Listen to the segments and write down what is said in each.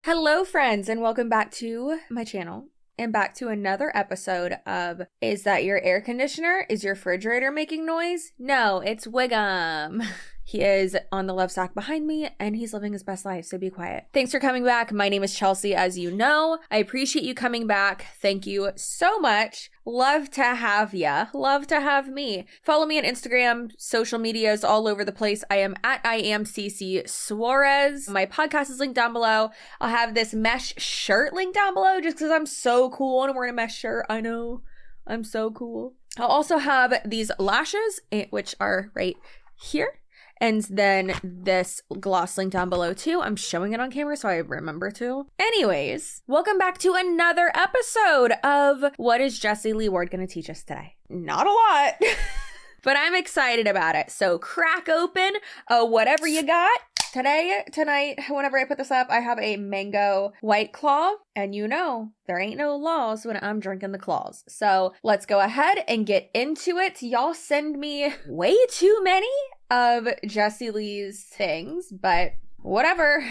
Hello friends, and welcome back to my channel and back to another episode of Is That Your Air Conditioner? Is your refrigerator making noise? No, it's Wiggum. He is on the love sack behind me and he's living his best life, so be quiet. Thanks for coming back. My name is Chelsea, as you know. I appreciate you coming back. Thank you so much. Love to have ya. Love to have me. Follow me on Instagram, social medias all over the place. I am at CCsuarez. My podcast is linked down below. I'll have this mesh shirt linked down below just because I'm so cool and I'm wearing a mesh shirt. I know. I'm so cool. I'll also have these lashes, which are right here. And then this gloss link down below too. I'm showing it on camera so I remember to. Anyways, welcome back to another episode of What is Jessie Lee Ward going to teach us today? Not a lot, but I'm excited about it. So crack open whatever you got. Tonight, whenever I put this up, I have a mango White Claw. And you know, there ain't no laws when I'm drinking the claws. So let's go ahead and get into it. Y'all send me way too many of Jessie Lee's things, but whatever.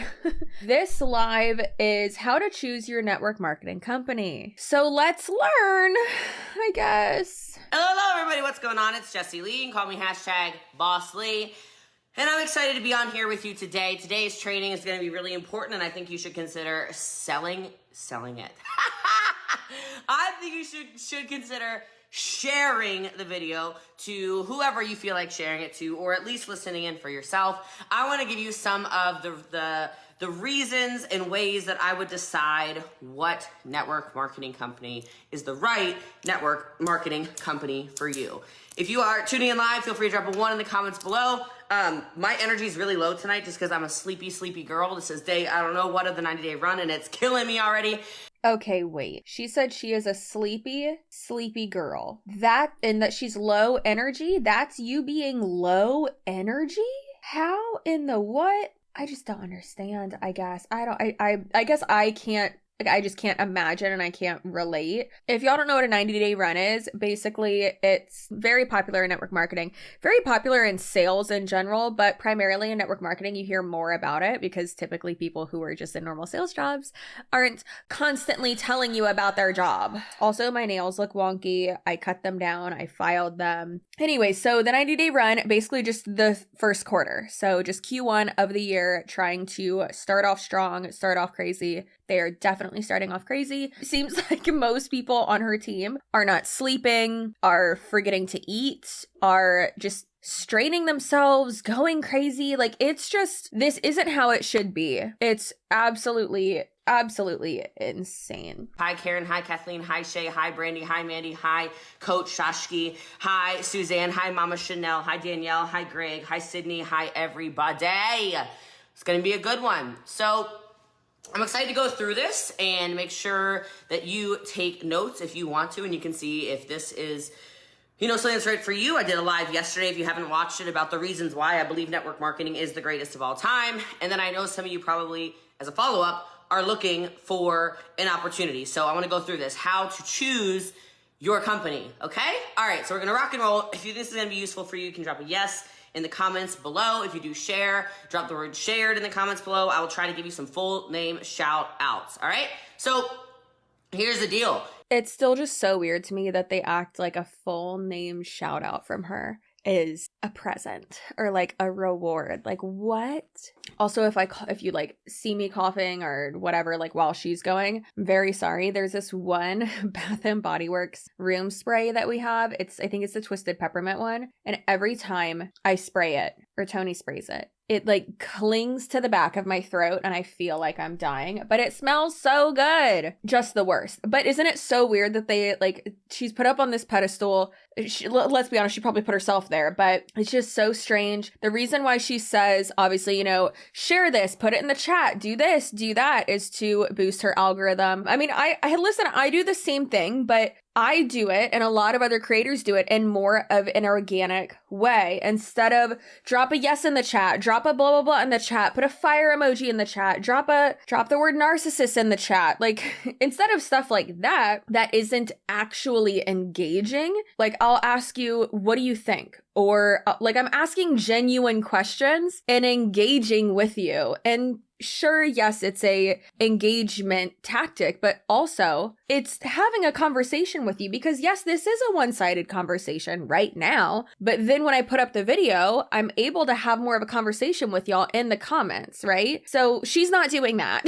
This live is how to choose your network marketing company. So let's learn, I guess. Hello, everybody. What's going on? It's Jessie Lee. You can call me #BossLee. And I'm excited to be on here with you today. Today's training is going to be really important, and I think you should consider selling it. I think you should consider sharing the video to whoever you feel like sharing it to, or at least listening in for yourself. I want to give you some of the reasons and ways that I would decide what network marketing company is the right network marketing company for you. If you are tuning in live, feel free to drop a 1 in the comments below. My energy is really low tonight just because I'm a sleepy girl. This is day, I don't know what, of the 90-day run, and it's killing me already. Okay, wait. She said she is a sleepy girl. And that she's low energy? That's you being low energy? How in the what? I just don't understand, I guess. I guess I can't. I just can't imagine and I can't relate. If y'all don't know what a 90-day run is, basically it's very popular in network marketing, very popular in sales in general, but primarily in network marketing, you hear more about it because typically people who are just in normal sales jobs aren't constantly telling you about their job. Also, my nails look wonky. I cut them down. I filed them. Anyway, so the 90-day run, basically just the first quarter. So just Q1 of the year, trying to start off strong, start off crazy. They are definitely starting off crazy. Seems like most people on her team are not sleeping, are forgetting to eat, are just straining themselves, going crazy. Like, it's just, this isn't how it should be. It's absolutely insane. Hi, Karen. Hi, Kathleen. Hi, Shay. Hi, Brandy. Hi, Mandy. Hi, Coach Shashki. Hi, Suzanne. Hi, Mama Chanel. Hi, Danielle. Hi, Greg. Hi, Sydney. Hi, everybody. It's going to be a good one. So I'm excited to go through this and make sure that you take notes if you want to, and you can see if this is, something that's right for you. I did a live yesterday, if you haven't watched it, about the reasons why I believe network marketing is the greatest of all time. And then I know some of you probably, as a follow-up, are looking for an opportunity. So I want to go through this, how to choose your company, okay? All right, so we're going to rock and roll. If you think this is going to be useful for you, you can drop a yes in the comments below. If you do share, drop the word shared in the comments below. I will try to give you some full name shout outs. All right. So here's the deal. It's still just so weird to me that they act like a full name shout out from her is a present or like a reward. Like, what? Also, if you like see me coughing or whatever, like while she's going, I'm very sorry. There's this one Bath and Body Works room spray that we have. I think it's the Twisted Peppermint one. And every time I spray it, or Tony sprays it, it like clings to the back of my throat and I feel like I'm dying, but it smells so good. Just the worst. But isn't it so weird that they she's put up on this pedestal. Let's be honest, she probably put herself there, but it's just so strange. The reason why she says, obviously, share this, put it in the chat, do this, do that, is to boost her algorithm. I mean, I do the same thing, but I do it, and a lot of other creators do it in more of an organic way. Instead of drop a yes in the chat, drop a blah, blah, blah in the chat, put a fire emoji in the chat, drop the word narcissist in the chat. Like, instead of stuff like that isn't actually engaging, like, I'll ask you, what do you think? Or like, I'm asking genuine questions and engaging with you. And sure, yes, it's a engagement tactic, but also it's having a conversation with you because yes, this is a one-sided conversation right now. But then when I put up the video, I'm able to have more of a conversation with y'all in the comments, right? So she's not doing that.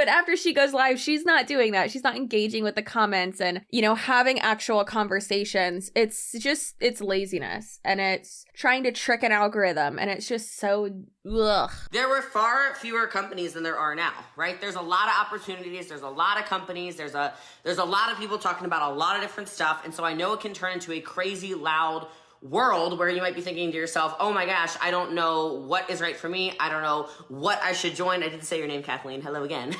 After she goes live, she's not doing that. She's not engaging with the comments and, having actual conversations. It's laziness and it's trying to trick an algorithm and it's just so ugh. There were far fewer companies than there are now, right? There's a lot of opportunities. There's a lot of companies. There's a lot of people talking about a lot of different stuff. And so I know it can turn into a crazy loud world where you might be thinking to yourself, oh my gosh, I don't know what is right for me. I don't know what I should join. I didn't say your name, Kathleen. Hello again.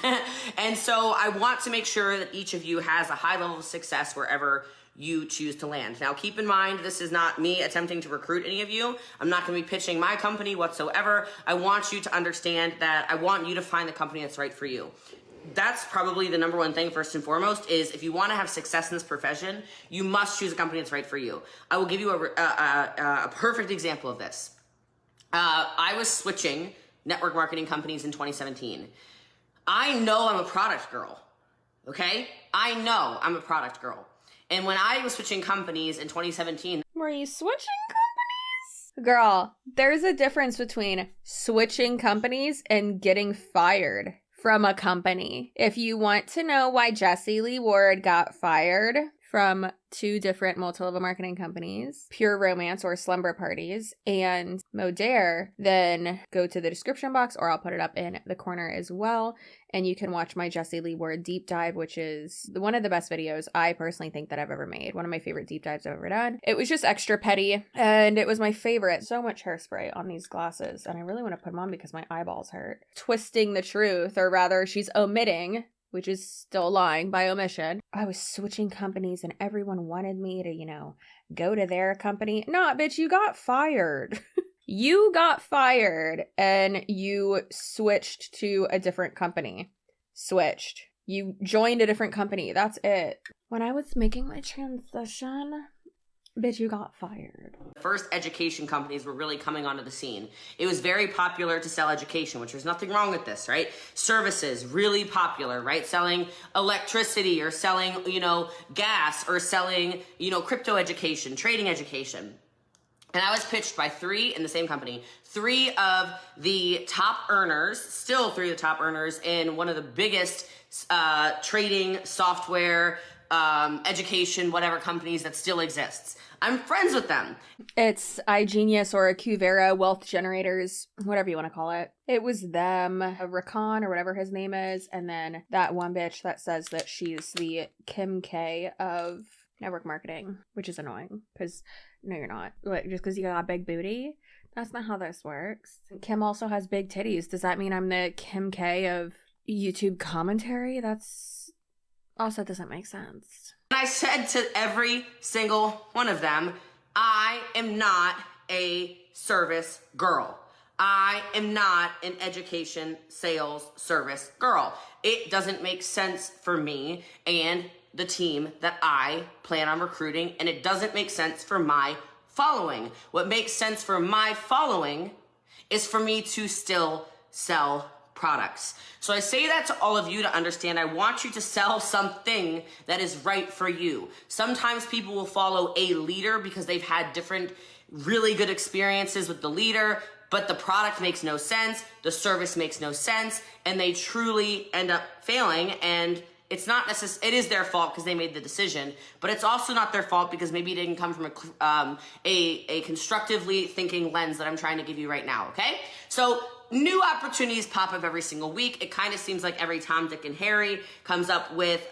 And so I want to make sure that each of you has a high level of success wherever you choose to land. Now, keep in mind, this is not me attempting to recruit any of you. I'm not going to be pitching my company whatsoever. I want you to understand that I want you to find the company that's right for you. That's probably the number one thing, first and foremost, is if you want to have success in this profession, you must choose a company that's right for you. I will give you a perfect example of this. I was switching network marketing companies in 2017. I know I'm a product girl, okay? I know I'm a product girl. And when I was switching companies in 2017... Were you switching companies? Girl, there's a difference between switching companies and getting fired from a company. If you want to know why Jessie Lee Ward got fired from 2 different multi-level marketing companies, Pure Romance or Slumber Parties, and Modere, then go to the description box or I'll put it up in the corner as well. And you can watch my Jessie Lee Ward deep dive, which is one of the best videos I personally think that I've ever made. One of my favorite deep dives I've ever done. It was just extra petty and it was my favorite. So much hairspray on these glasses and I really want to put them on because my eyeballs hurt. Twisting the truth, or rather she's omitting, which is still lying by omission. I was switching companies and everyone wanted me to, go to their company. Nah, bitch, you got fired. You got fired and you switched to a different company. Switched. You joined a different company. That's it. When I was making my transition, bitch, you got fired. First education companies were really coming onto the scene. It was very popular to sell education, which there's nothing wrong with this, right? Services, really popular, right? Selling electricity or selling, gas or selling, crypto education, trading education. And I was pitched by 3 in the same company, 3 of the top earners, still 3 of the top earners in one of the biggest trading, software, education, whatever companies that still exists. I'm friends with them. It's iGenius or Cuvera Wealth Generators, whatever you want to call it. It was them, Rakan or whatever his name is, and then that one bitch that says that she's the Kim K of network marketing, which is annoying because no, you're not. Like, just because you got a big booty, that's not how this works. Kim also has big titties. Does that mean I'm the Kim K of YouTube commentary? That's also doesn't make sense. And I said to every single one of them, I am not a service girl. I am not an education, sales, service girl. It doesn't make sense for me and the team that I plan on recruiting, and it doesn't make sense for my following. What makes sense for my following is for me to still sell products. So I say that to all of you to understand, I want you to sell something that is right for you. Sometimes people will follow a leader because they've had different really good experiences with the leader, but the product makes no sense, the service makes no sense, and they truly end up failing. And it's not necessarily, it is their fault because they made the decision, but it's also not their fault because maybe it didn't come from a constructively thinking lens that I'm trying to give you right now, okay? So new opportunities pop up every single week. It kind of seems like every Tom, Dick, and Harry comes up with,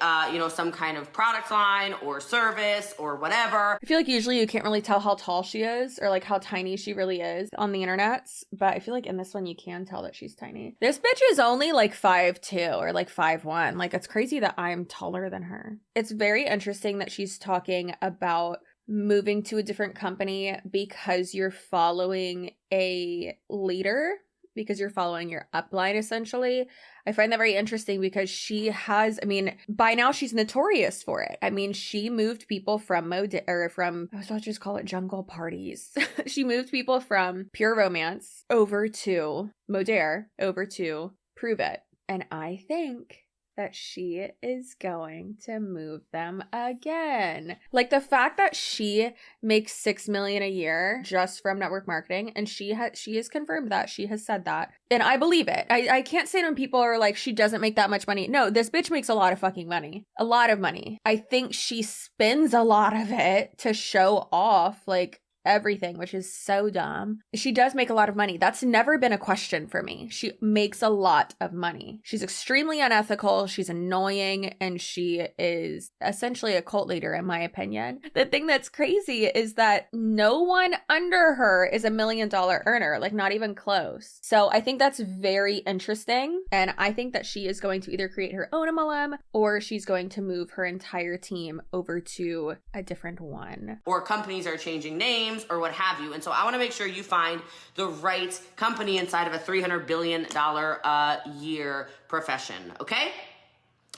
some kind of product line or service or whatever. I feel like usually you can't really tell how tall she is or like how tiny she really is on the internets, but I feel like in this one you can tell that she's tiny. This bitch is only like 5'2" or like 5'1". Like, it's crazy that I'm taller than her. It's very interesting that she's talking about moving to a different company because you're following a leader because you're following your upline essentially. I find that very interesting because she has, I mean, by now she's notorious for it. I mean, she moved people from I was about to just call it jungle parties. She moved people from Pure Romance over to Modere, over to Pruvit. And I think that she is going to move them again. Like the fact that she makes $6 million a year just from network marketing, and she has confirmed that, she has said that, and I believe it. I can't say when people are like, she doesn't make that much money. No, this bitch makes a lot of fucking money. A lot of money. I think she spends a lot of it to show off like everything, which is so dumb. She does make a lot of money. That's never been a question for me. She makes a lot of money. She's extremely unethical. She's annoying, and she is essentially a cult leader, in my opinion. The thing that's crazy is that no one under her is $1 million earner, like not even close. So I think that's very interesting. And I think that she is going to either create her own MLM or she's going to move her entire team over to a different one. Or companies are changing names or what have you. And so I want to make sure you find the right company inside of a $300 billion a year profession, okay?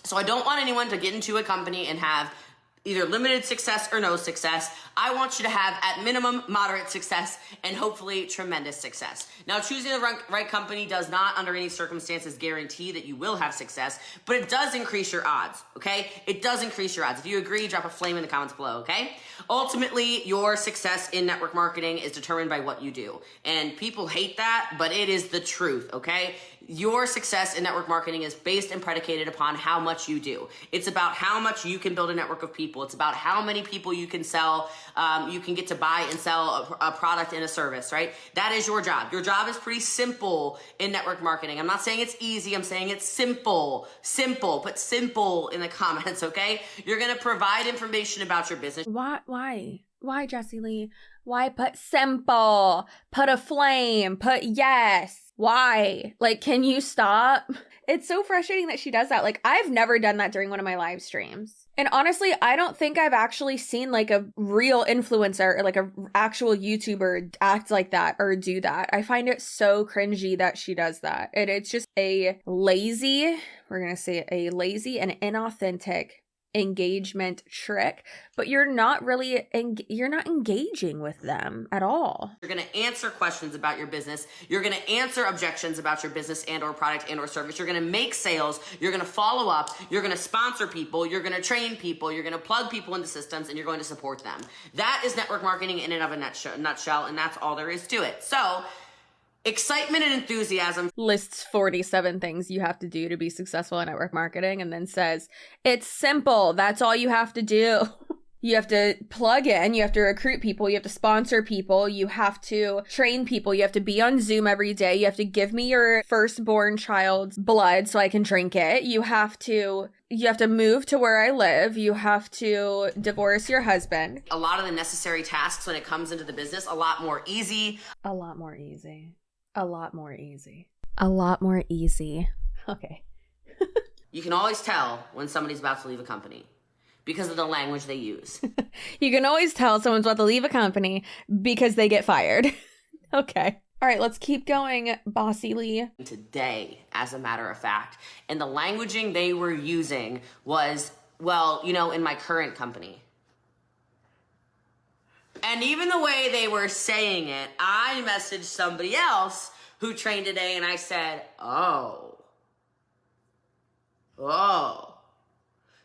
So I don't want anyone to get into a company and have either limited success or no success. I want you to have at minimum moderate success and hopefully tremendous success. Now, choosing the right company does not under any circumstances guarantee that you will have success, but it does increase your odds, okay? It does increase your odds. If you agree, drop a flame in the comments below, okay? Ultimately, your success in network marketing is determined by what you do. And people hate that, but it is the truth, okay? Your success in network marketing is based and predicated upon how much you do. It's about how much you can build a network of people. It's about how many people you can sell, you can get to buy and sell a product and a service, right? That is your job. Your job is pretty simple in network marketing. I'm not saying it's easy. I'm saying it's simple. Simple. Put simple in the comments, okay? You're going to provide information about your business. Why, Jessie Lee? Why put simple? Put a flame. Put yes. Why? Like, can you stop? It's so frustrating that she does that. Like, I've never done that during one of my live streams. And honestly, I don't think I've actually seen like a real influencer or like a actual YouTuber act like that or do that. I find it so cringy that she does that. And it's just a lazy and inauthentic engagement trick, but you're not engaging with them at all. You're going to answer questions about your business. You're going to answer objections about your business and or product and or service. You're going to make sales. You're going to follow up. You're going to sponsor people. You're going to train people. You're going to plug people into systems, and you're going to support them. That is network marketing in and of a nutshell, and that's all there is to it. So excitement and enthusiasm. Lists 47 things you have to do to be successful in network marketing and then says, it's simple. That's all you have to do. You have to plug in, you have to recruit people, you have to sponsor people, you have to train people, you have to be on Zoom every day, you have to give me your firstborn child's blood so I can drink it, you have to move to where I live, you have to divorce your husband. A lot of the necessary tasks when it comes into the business, a lot more easy. Okay. You can always tell when somebody's about to leave a company because of the language they use. You can always tell someone's about to leave a company because they get fired. Okay. All right, let's keep going, Bossy Lee. Today, as a matter of fact, and the languaging they were using was, well, in my current company. And even the way they were saying it, I messaged somebody else who trained today, and I said, oh,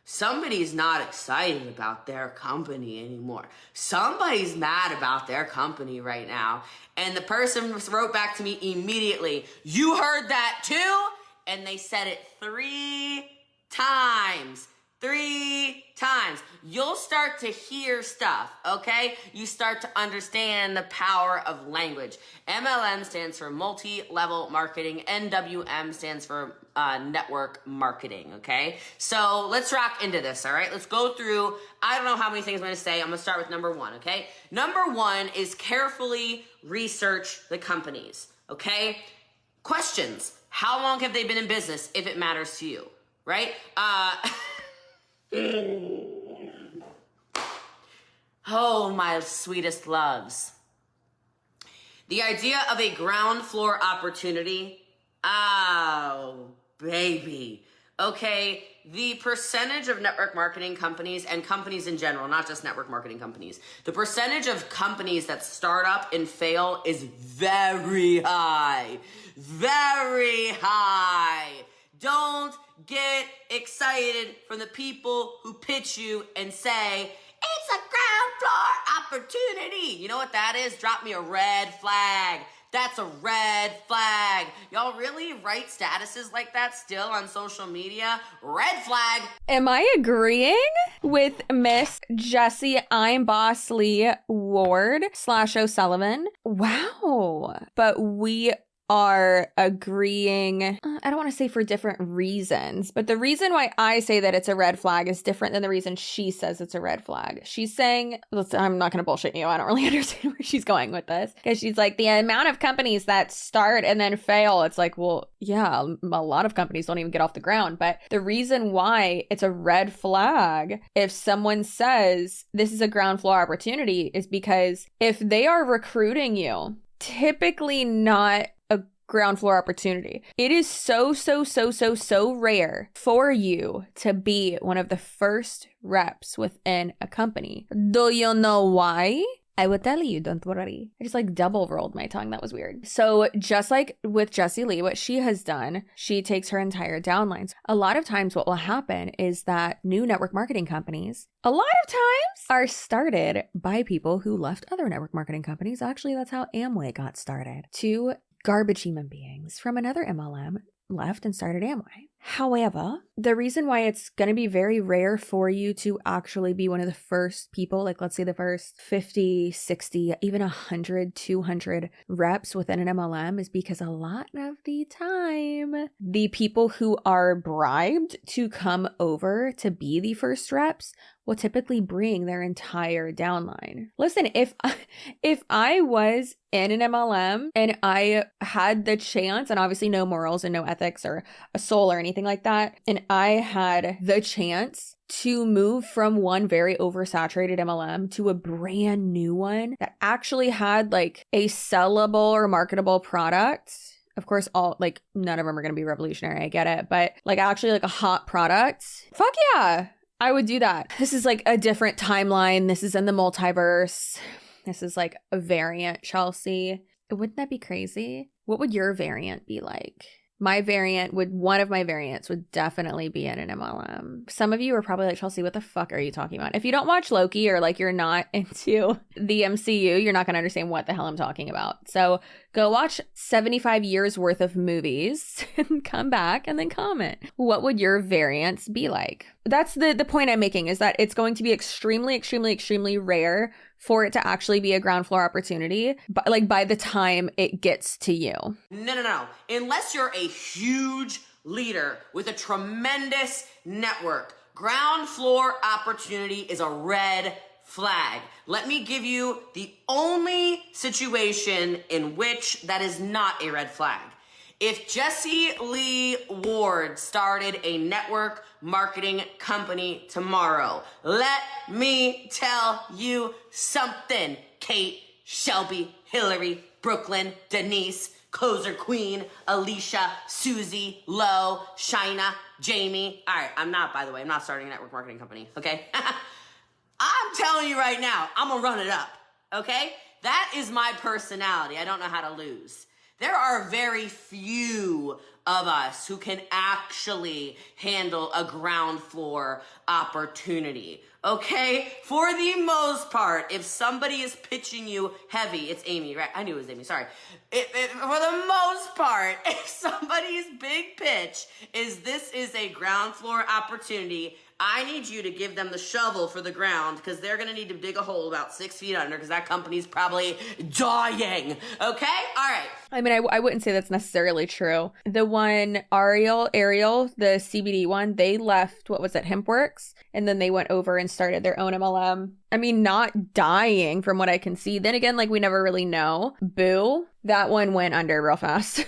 somebody's not excited about their company anymore. Somebody's mad about their company right now. And the person wrote back to me immediately, you heard that too? And they said it 3 times. 3 times. You'll start to hear stuff, okay? You start to understand the power of language. MLM stands for multi-level marketing. NWM stands for network marketing, okay? So let's rock into this, all right? Let's go through, I don't know how many things I'm going to say. I'm going to start with number 1, okay? Number 1 is carefully research the companies, okay? Questions. How long have they been in business if it matters to you, right? Oh, my sweetest loves. The idea of a ground floor opportunity, oh, baby. Okay, the percentage of network marketing companies and companies in general, not just network marketing companies, the percentage of companies that start up and fail is very high. Very high. Don't get excited from the people who pitch you and say, it's a ground floor opportunity. You know what that is? Drop me a red flag. That's a red flag. Y'all really write statuses like that still on social media? Red flag. Am I agreeing with Miss Jessie ImBossLee Ward / O'Sullivan? Wow. But we are agreeing, I don't want to say for different reasons, but the reason why I say that it's a red flag is different than the reason she says it's a red flag. She's saying, listen, I'm not going to bullshit you. I don't really understand where she's going with this, because she's like, the amount of companies that start and then fail, it's like, well, yeah, a lot of companies don't even get off the ground. But the reason why it's a red flag if someone says this is a ground floor opportunity is because if they are recruiting you, typically not a ground floor opportunity. It is so rare for you to be one of the first reps within a company. Do you know why? I will tell you, don't worry. I just like double rolled my tongue. That was weird. So just like with Jessie Lee, what she has done, she takes her entire downlines. A lot of times what will happen is that new network marketing companies, a lot of times are started by people who left other network marketing companies. Actually, that's how Amway got started. Two garbage human beings from another MLM left and started Amway. However, the reason why it's going to be very rare for you to actually be one of the first people, like let's say the first 50, 60, even 100, 200 reps within an MLM is because a lot of the time, the people who are bribed to come over to be the first reps will typically bring their entire downline. Listen, if I was in an MLM and I had the chance, and obviously no morals and no ethics or a soul or anything like that, and I had the chance to move from one very oversaturated MLM to a brand new one that actually had like a sellable or marketable product. Of course, all like none of them are going to be revolutionary. I get it. But like actually like a hot product. Fuck yeah. I would do that. This is like a different timeline. This is in the multiverse. This is like a variant, Chelsea. Wouldn't that be crazy? What would your variant be like? One of my variants would definitely be in an MLM. Some of you are probably like, Chelsea, what the fuck are you talking about? If you don't watch Loki or like you're not into the MCU, you're not going to understand what the hell I'm talking about. So go watch 75 years worth of movies and come back and then comment. What would your variants be like? That's the point I'm making, is that it's going to be extremely rare for it to actually be a ground floor opportunity, but like by the time it gets to you. No. Unless you're a huge leader with a tremendous network, ground floor opportunity is a red flag. Let me give you the only situation in which that is not a red flag. If Jessie Lee Ward started a network marketing company tomorrow, let me tell you something. Kate, Shelby, Hillary, Brooklyn, Denise, Closer Queen, Alicia, Susie, Lo, Shina, Jamie. All right, I'm not starting a network marketing company, okay? I'm telling you right now, I'm gonna run it up, okay? That is my personality. I don't know how to lose. There are very few of us who can actually handle a ground floor opportunity, okay? For the most part, if somebody is pitching you heavy, it's Amy, right? I knew it was Amy, sorry. For the most part, if somebody's big pitch is this is a ground floor opportunity, I need you to give them the shovel for the ground, because they're going to need to dig a hole about 6 feet under, because that company's probably dying. Okay? All right. I mean, I wouldn't say that's necessarily true. The one, Ariel, the CBD one, they left, what was it, HempWorks? And then they went over and started their own MLM. I mean, not dying from what I can see. Then again, like, we never really know. Boo, that one went under real fast.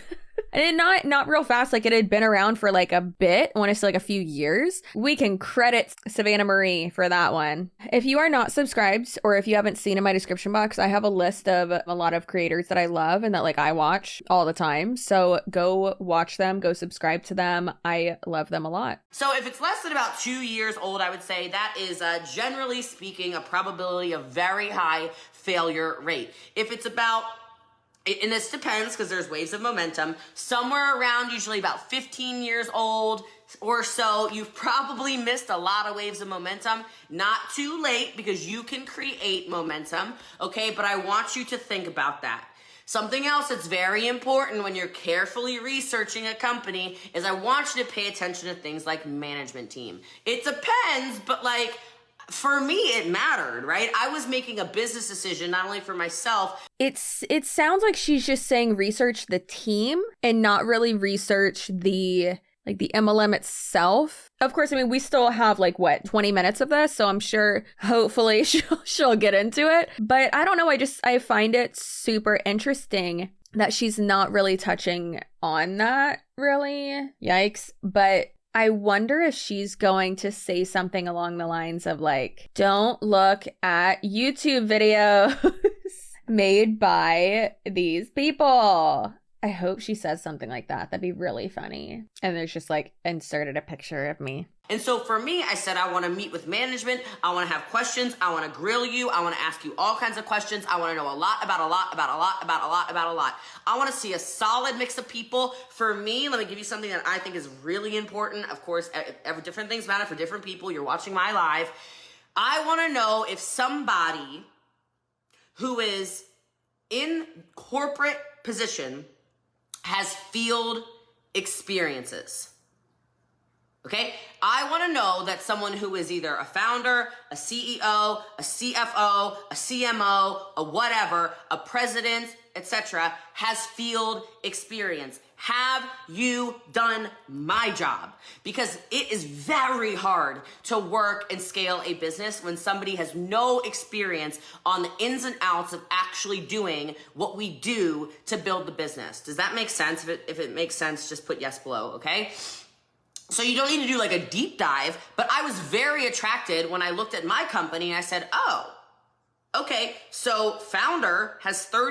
And not real fast, like it had been around for like a bit, I want to say like a few years. We can credit Savannah Marie for that one. If you are not subscribed, or if you haven't seen in my description box, I have a list of a lot of creators that I love and that like I watch all the time. So go watch them, go subscribe to them. I love them a lot. So if it's less than about 2 years old, I would say that is generally speaking a probability of very high failure rate. If it's about, and this depends because there's waves of momentum, somewhere around usually about 15 years old or so, you've probably missed a lot of waves of momentum. Not too late because you can create momentum, okay? But I want you to think about that. Something else that's very important when you're carefully researching a company is I want you to pay attention to things like management team. It depends, but like, for me, it mattered, right? I was making a business decision, not only for myself. It sounds like she's just saying research the team and not really research the MLM itself. Of course, I mean, we still have 20 minutes of this, so I'm sure hopefully she'll get into it. But I don't know, I find it super interesting that she's not really touching on that, really. Yikes. But I wonder if she's going to say something along the lines of don't look at YouTube videos made by these people. I hope she says something like that. That'd be really funny. And there's just inserted a picture of me. And so for me, I said, I want to meet with management. I want to have questions. I want to grill you. I want to ask you all kinds of questions. I want to know a lot about a lot, about a lot, about a lot, about a lot. I want to see a solid mix of people. For me, let me give you something that I think is really important. Of course, different things matter for different people. You're watching my live. I want to know if somebody who is in corporate position has field experiences. Okay? I want to know that someone who is either a founder, a CEO, a CFO, a CMO, a whatever, a president, etc., has field experience. Have you done my job? Because it is very hard to work and scale a business when somebody has no experience on the ins and outs of actually doing what we do to build the business. Does that make sense? If it makes sense, just put yes below, okay? So you don't need to do a deep dive, but I was very attracted when I looked at my company and I said, oh, okay, so founder has over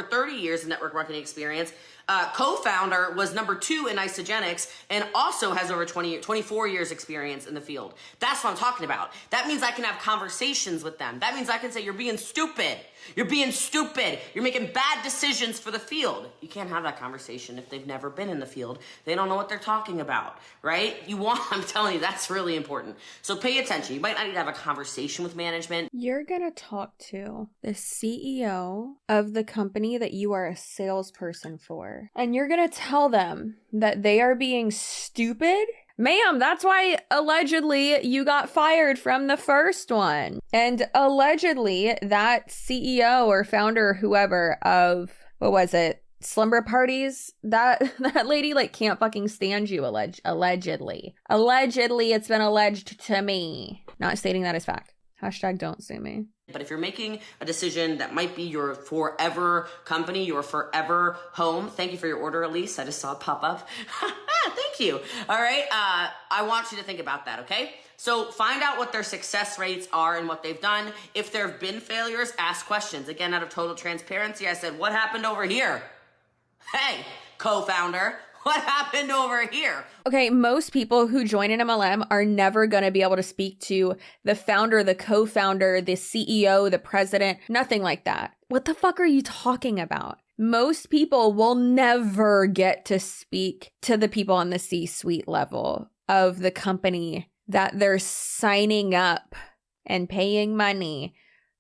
30 years of network marketing experience. Co-founder was number 2 in Isogenics and also has over 24 years experience in the field. That's what I'm talking about. That means I can have conversations with them. That means I can say, you're being stupid. You're being stupid. You're making bad decisions for the field. You can't have that conversation if they've never been in the field. They don't know what they're talking about, right? I'm telling you, that's really important. So pay attention. You might not need to have a conversation with management. You're going to talk to the CEO of the company that you are a salesperson for, and you're going to tell them that they are being stupid. Ma'am, that's why allegedly you got fired from the first one. And allegedly that CEO or founder or whoever of, what was it? Slumber parties, that lady can't fucking stand you. Allegedly it's been alleged to me. Not stating that as fact. Hashtag don't sue me. But if you're making a decision that might be your forever company, your forever home, thank you for your order, Elise. I just saw it pop up. Thank you. All right. I want you to think about that. Okay. So find out what their success rates are and what they've done. If there have been failures, ask questions. Again, out of total transparency, I said, what happened over here? Hey, co-founder, what happened over here? Okay, most people who join an MLM are never going to be able to speak to the founder, the co-founder, the CEO, the president, nothing like that. What the fuck are you talking about? Most people will never get to speak to the people on the C-suite level of the company that they're signing up and paying money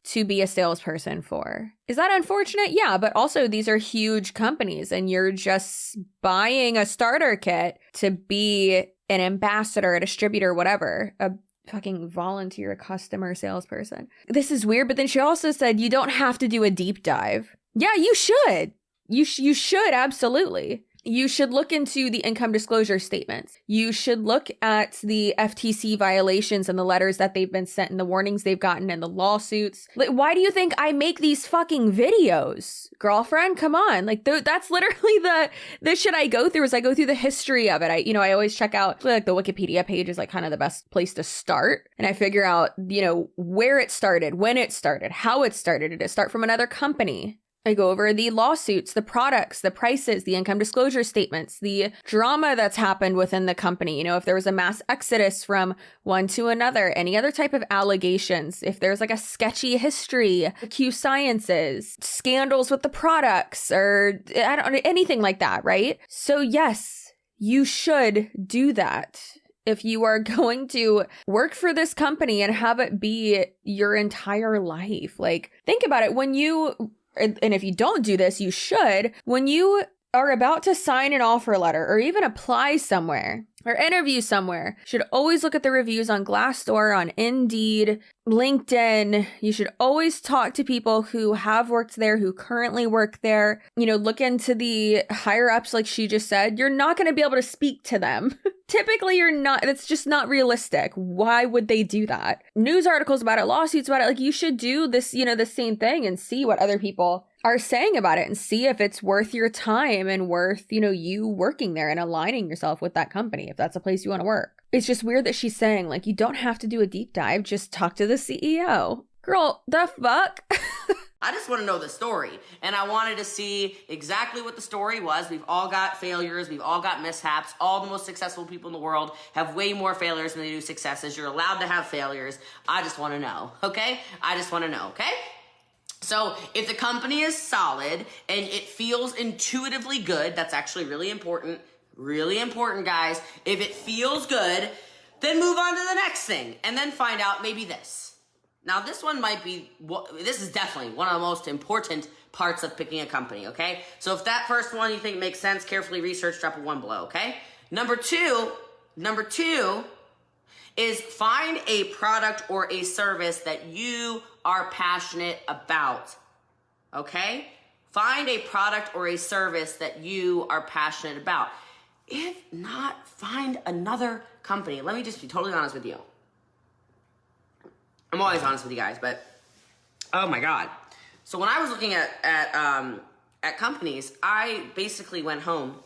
to be a salesperson for. Is that unfortunate? Yeah, but also these are huge companies and you're just buying a starter kit to be an ambassador, a distributor, whatever, a fucking volunteer customer salesperson. This is weird, but then she also said you don't have to do a deep dive. Yeah, you should. You should, absolutely. You should look into the income disclosure statements. You should look at the FTC violations and the letters that they've been sent and the warnings they've gotten and the lawsuits. Like, why do you think I make these fucking videos? Girlfriend, come on. Like, that's literally the shit I go through. Is I go through the history of it. I always check out, like, the Wikipedia page is like kind of the best place to start. And I figure out, where it started, when it started, how it started. Did it start from another company? I go over the lawsuits, the products, the prices, the income disclosure statements, the drama that's happened within the company. If there was a mass exodus from one to another, any other type of allegations, if there's like a sketchy history, Q Sciences, scandals with the products, or anything like that, right? So yes, you should do that. If you are going to work for this company and have it be your entire life, like, think about it. And if you don't do this, you should. When you are about to sign an offer letter or even apply somewhere or interview somewhere, you should always look at the reviews on Glassdoor, on Indeed, LinkedIn. You should always talk to people who have worked there, who currently work there. Look into the higher ups, like she just said. You're not going to be able to speak to them. Typically, you're not. It's just not realistic. Why would they do that? News articles about it, lawsuits about it. Like, you should do this, the same thing and see what other people are saying about it and see if it's worth your time and worth, you working there and aligning yourself with that company if that's a place you want to work. It's just weird that she's saying, like, you don't have to do a deep dive, just talk to the CEO. Girl, the fuck? I just want to know the story. And I wanted to see exactly what the story was. We've all got failures. We've all got mishaps. All the most successful people in the world have way more failures than they do successes. You're allowed to have failures. I just want to know, okay? I just want to know, okay? So if the company is solid and it feels intuitively good, that's actually really important. Really important, guys. If it feels good, then move on to the next thing and then find out maybe this. Now, this is definitely one of the most important parts of picking a company, okay? So if that first one you think makes sense, carefully research, drop a 1 below, okay? Number two is find a product or a service that you are passionate about, okay? Find a product or a service that you are passionate about. If not, find another company. Let me just be totally honest with you. I'm always honest with you guys, but oh my God. So when I was looking at companies, I basically went home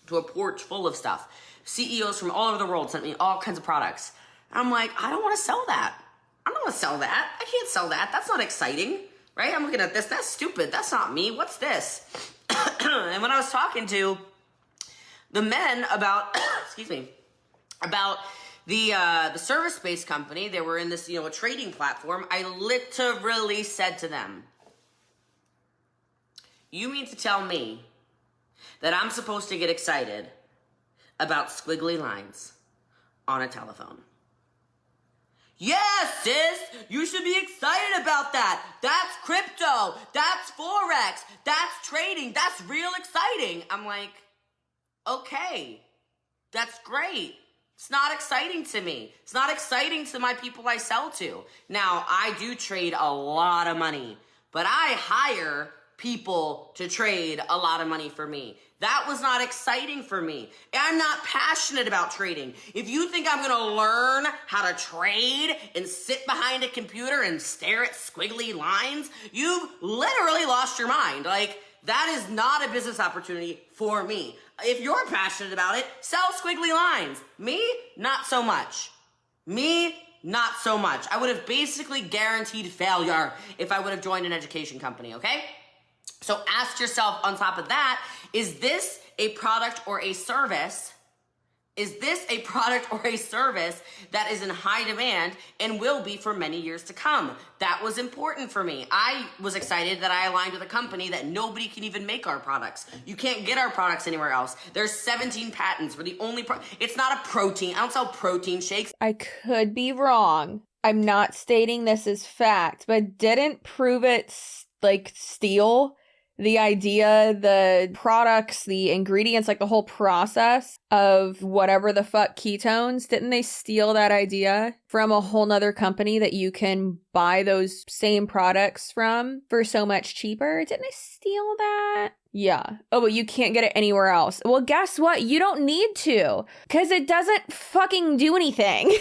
to a porch full of stuff. CEOs from all over the world sent me all kinds of products. I'm like, I don't want to sell that. I don't want to sell that. I can't sell that. That's not exciting, right? I'm looking at this. That's stupid. That's not me. What's this? And when I was talking to the men about, about the service-based company, they were in this, a trading platform. I literally said to them, you mean to tell me that I'm supposed to get excited about squiggly lines on a telephone? Yes, sis, you should be excited about that. That's crypto. That's Forex. That's trading. That's real exciting. I'm like, okay, that's great. It's not exciting to me. It's not exciting to my people I sell to. Now, I do trade a lot of money, but I hire people to trade a lot of money for me. That was not exciting for me. I'm not passionate about trading. If you think I'm gonna learn how to trade and sit behind a computer and stare at squiggly lines, you've literally lost your mind. Like, that is not a business opportunity for me. If you're passionate about it, sell squiggly lines. Me, not so much. I would have basically guaranteed failure if I would have joined an education company, okay? So ask yourself on top of that, is this a product or a service? Is this a product or a service that is in high demand and will be for many years to come? That was important for me. I was excited that I aligned with a company that nobody can even make our products. You can't get our products anywhere else. There's 17 patents. We're the only it's not a protein. I don't sell protein shakes. I could be wrong. I'm not stating this as fact, but didn't Pruvit steal The idea, the products, the ingredients, like the whole process of whatever the fuck ketones, didn't they steal that idea from a whole nother company that you can buy those same products from for so much cheaper? Didn't they steal that? Yeah. Oh, but you can't get it anywhere else. Well, guess what? You don't need to, because it doesn't fucking do anything.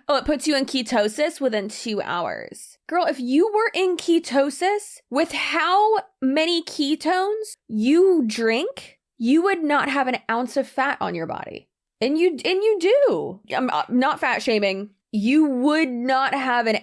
Oh, it puts you in ketosis within 2 hours. Girl, if you were in ketosis with how many ketones you drink, you would not have an ounce of fat on your body. And you do. I'm not fat shaming. You would not have an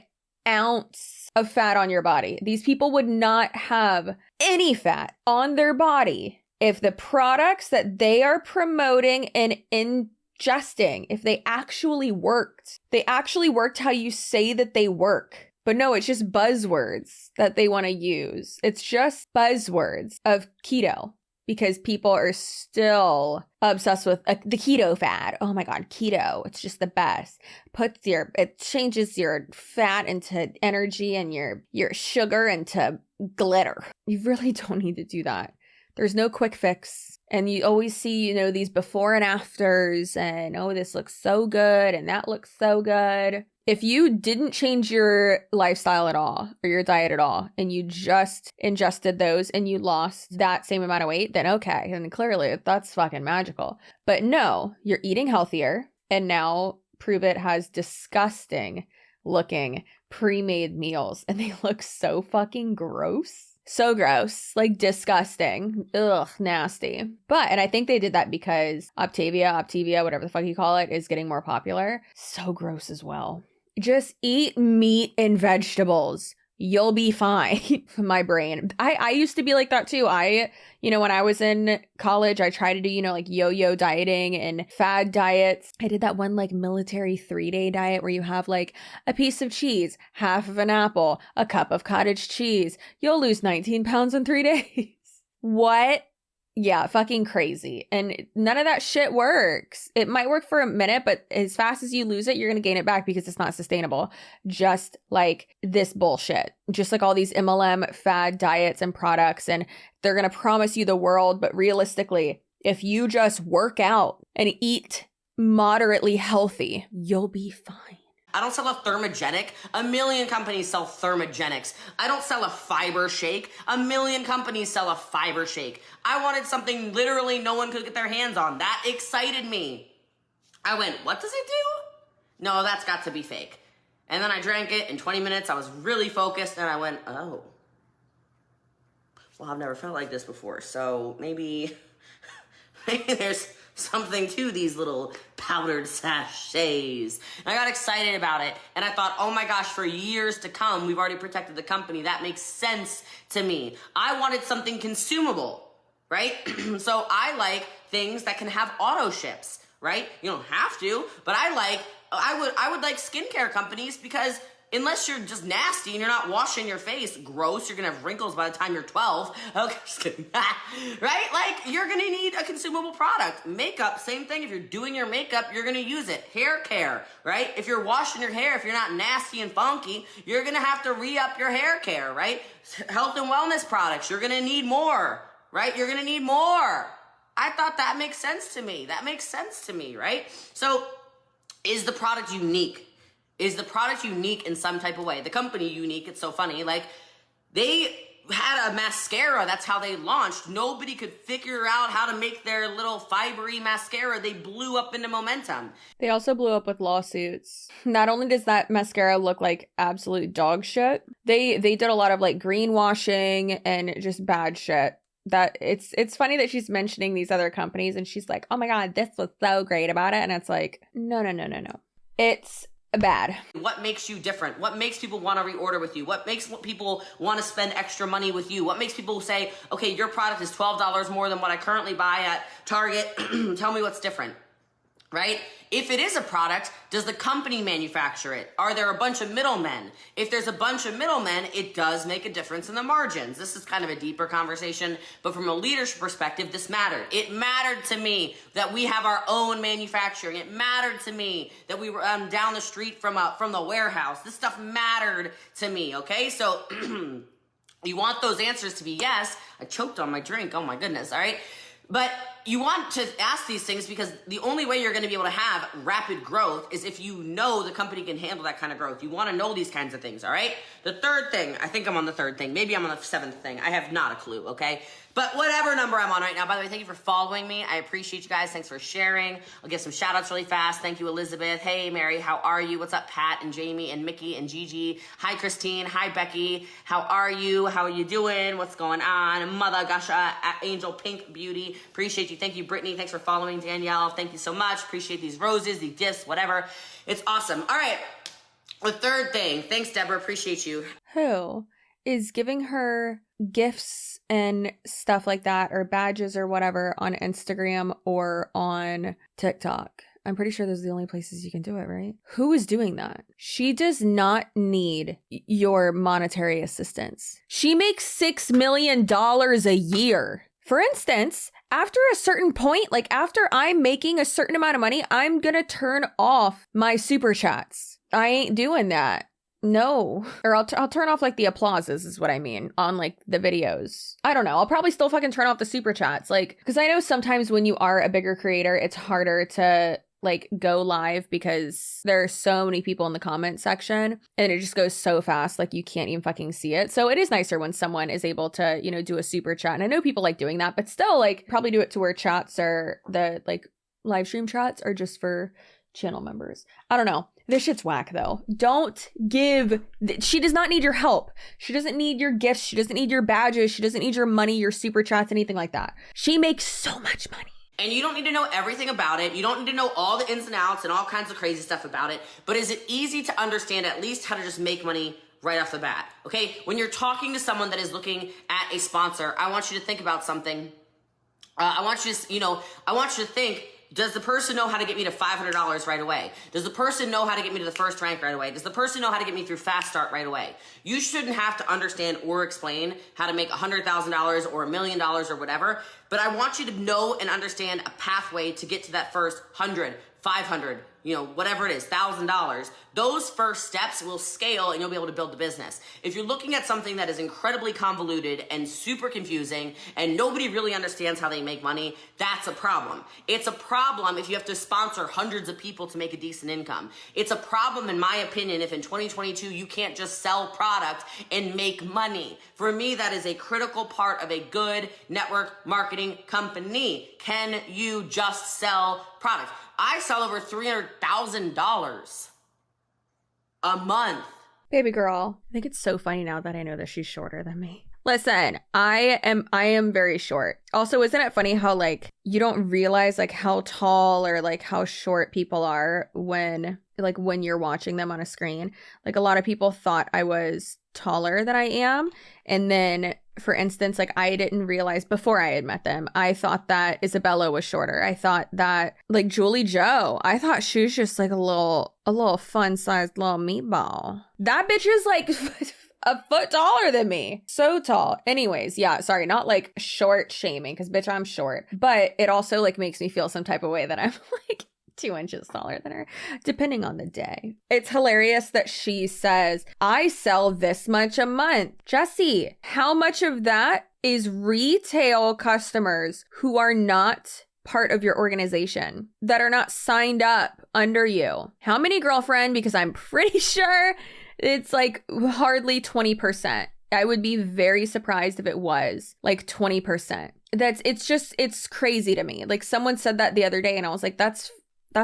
ounce of fat on your body. These people would not have any fat on their body if the products that they are promoting and ingesting, if they actually worked. They actually worked how you say that they work. But no, it's just buzzwords that they want to use. It's just buzzwords of keto because people are still obsessed with the keto fad. Oh my God, keto. It's just the best. It changes your fat into energy and your sugar into glitter. You really don't need to do that. There's no quick fix. And you always see, these before and afters and, oh, this looks so good and that looks so good. If you didn't change your lifestyle at all or your diet at all and you just ingested those and you lost that same amount of weight, then okay. And clearly that's fucking magical. But no, you're eating healthier. And now Pruvit has disgusting looking pre-made meals and they look so fucking gross. So gross, like disgusting. Ugh, nasty. And I think they did that because Optavia, whatever the fuck you call it, is getting more popular. So gross as well. Just eat meat and vegetables. You'll be fine. My brain. I used to be like that too. When I was in college, I tried to do, like yo-yo dieting and fad diets. I did that one like military 3-day diet where you have like a piece of cheese, half of an apple, a cup of cottage cheese. You'll lose 19 pounds in 3 days. What? Yeah, fucking crazy. And none of that shit works. It might work for a minute, but as fast as you lose it, you're going to gain it back because it's not sustainable. Just like this bullshit. Just like all these MLM fad diets and products. And they're going to promise you the world. But realistically, if you just work out and eat moderately healthy, you'll be fine. I don't sell a thermogenic. A million companies sell thermogenics. I don't sell a fiber shake. A million companies sell a fiber shake. I wanted something literally no one could get their hands on. That excited me. I went, what does it do? No, that's got to be fake. And then I drank it in 20 minutes. I was really focused and I went, oh. Well, I've never felt like this before. So maybe there's something to these little powdered sachets. And I got excited about it. And I thought, oh my gosh, for years to come, we've already protected the company. That makes sense to me. I wanted something consumable, right? So I like things that can have auto ships, right? You don't have to, but I would like skincare companies because unless you're just nasty and you're not washing your face, gross, you're gonna have wrinkles by the time you're 12. Okay, just kidding. Right? Like, you're gonna need a consumable product. Makeup, same thing. If you're doing your makeup, you're gonna use it. Hair care, right? If you're washing your hair, if you're not nasty and funky, you're gonna have to re-up your hair care, right? Health and wellness products, you're gonna need more, right? You're gonna need more. I thought that makes sense to me. That makes sense to me, right? So, is the product unique? Is the product unique in some type of way? The company unique, it's so funny. Like, they had a mascara, that's how they launched. Nobody could figure out how to make their little fibery mascara. They blew up into momentum. They also blew up with lawsuits. Not only does that mascara look like absolute dog shit, they did a lot of like greenwashing and just bad shit. That it's funny that she's mentioning these other companies and she's like, oh my God, this was so great about it. And it's like, no. It's bad. What makes you different? What makes people want to reorder with you? What makes people want to spend extra money with you? What makes people say, okay, your product is $12 more than what I currently buy at Target. Tell me what's different, right? If it is a product, does the company manufacture it? Are there a bunch of middlemen? If there's a bunch of middlemen, it does make a difference in the margins. This is kind of a deeper conversation, but from a leadership perspective, this mattered. It mattered to me that we have our own manufacturing. It mattered to me that we were down the street from the warehouse. This stuff mattered to me, okay? So You want those answers to be yes. I choked on my drink. Oh my goodness. All right. But you want to ask these things because the only way you're going to be able to have rapid growth is if you know the company can handle that kind of growth. You want to know these kinds of things, all right? The third thing, I think I'm on the third thing. Maybe I'm on the seventh thing. I have not a clue, okay? But whatever number I'm on right now, by the way, thank you for following me. I appreciate you guys. Thanks for sharing. I'll give some shout outs really fast. Thank you, Elizabeth. Hey, Mary, how are you? What's up, Pat and Jamie and Mickey and Gigi? Hi, Christine. Hi, Becky. How are you? How are you doing? What's going on? Mother Gasha, Angel Pink Beauty. Appreciate you. Thank you, Brittany. Thanks for following, Danielle. Thank you so much. Appreciate these roses, these gifts, whatever. It's awesome. All right. The third thing. Thanks, Deborah. Appreciate you. Who is giving her gifts and stuff like that, or badges or whatever, on Instagram or on TikTok? I'm pretty sure those are the only places you can do it, right? Who is doing that? She does not need your monetary assistance. She makes $6 million a year. For instance, after a certain point, like after I'm making a certain amount of money, I'm gonna turn off my super chats. I ain't doing that. No. Or I'll turn off like the applauses is what I mean on like the videos. I don't know. I'll probably still fucking turn off the super chats. Like, because I know sometimes when you are a bigger creator, it's harder to like go live because there are so many people in the comment section and it just goes so fast, like you can't even fucking see it. So it is nicer when someone is able to, you know, do a super chat. And I know people like doing that, but still like probably do it to where chats are the like live stream chats are just for channel members. I don't know. This shit's whack though. Don't give, she does not need your help. She doesn't need your gifts. She doesn't need your badges. She doesn't need your money, your super chats, anything like that. She makes so much money. And you don't need to know everything about it. You don't need to know all the ins and outs and all kinds of crazy stuff about it. But is it easy to understand at least how to just make money right off the bat? Okay, when you're talking to someone that is looking at a sponsor, I want you to think about something. I want you to think, does the person know how to get me to $500 right away? Does the person know how to get me to the first rank right away? Does the person know how to get me through Fast Start right away? You shouldn't have to understand or explain how to make $100,000 or $1 million or whatever, but I want you to know and understand a pathway to get to that first 100, 500, whatever it is, $1,000. Those first steps will scale and you'll be able to build the business. If you're looking at something that is incredibly convoluted and super confusing and nobody really understands how they make money, that's a problem. It's a problem if you have to sponsor hundreds of people to make a decent income. It's a problem, in my opinion, if in 2022 you can't just sell product and make money. For me, that is a critical part of a good network marketing company. Can you just sell product? I sell over $300,000 a month. Baby girl, I think it's so funny now that I know that she's shorter than me. Listen, I am very short. Also, isn't it funny how like you don't realize like how tall or like how short people are when you're watching them on a screen? Like a lot of people thought I was taller than I am. And then, for instance, like I didn't realize before I had met them, I thought that Isabella was shorter. I thought that like Julie Joe, I thought she was just like a little fun-sized little meatball. That bitch is like a foot taller than me. So tall. Anyways, yeah, sorry, not like short shaming because bitch, I'm short. But it also like makes me feel some type of way that I'm like 2 inches taller than her, depending on the day. It's hilarious that she says, I sell this much a month. Jessie, how much of that is retail customers who are not part of your organization, that are not signed up under you? How many, girlfriend? Because I'm pretty sure it's like hardly 20%. I would be very surprised if it was like 20%. It's crazy to me. Like someone said that the other day and I was like, that's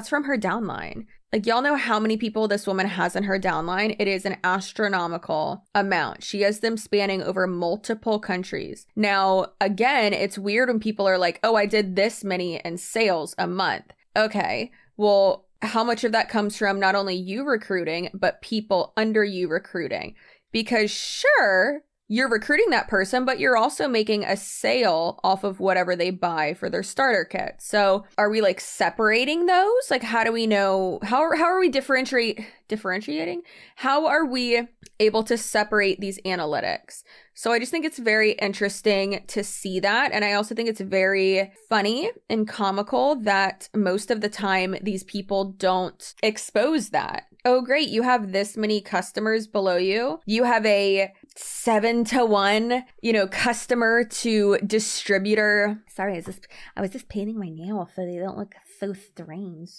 from her downline. Like, y'all know how many people this woman has in her downline? It is an astronomical amount. She has them spanning over multiple countries. Now, again, it's weird when people are like, oh, I did this many in sales a month. Okay, well, how much of that comes from not only you recruiting, but people under you recruiting? Because sure, you're recruiting that person, but you're also making a sale off of whatever they buy for their starter kit. So are we like separating those? Like, how do we know? How are we differentiating? How are we able to separate these analytics? So I just think it's very interesting to see that. And I also think it's very funny and comical that most of the time these people don't expose that. Oh, great. You have this many customers below you. You have a 7-to-1, customer to distributor. Sorry, I was just painting my nails so they don't look so strange.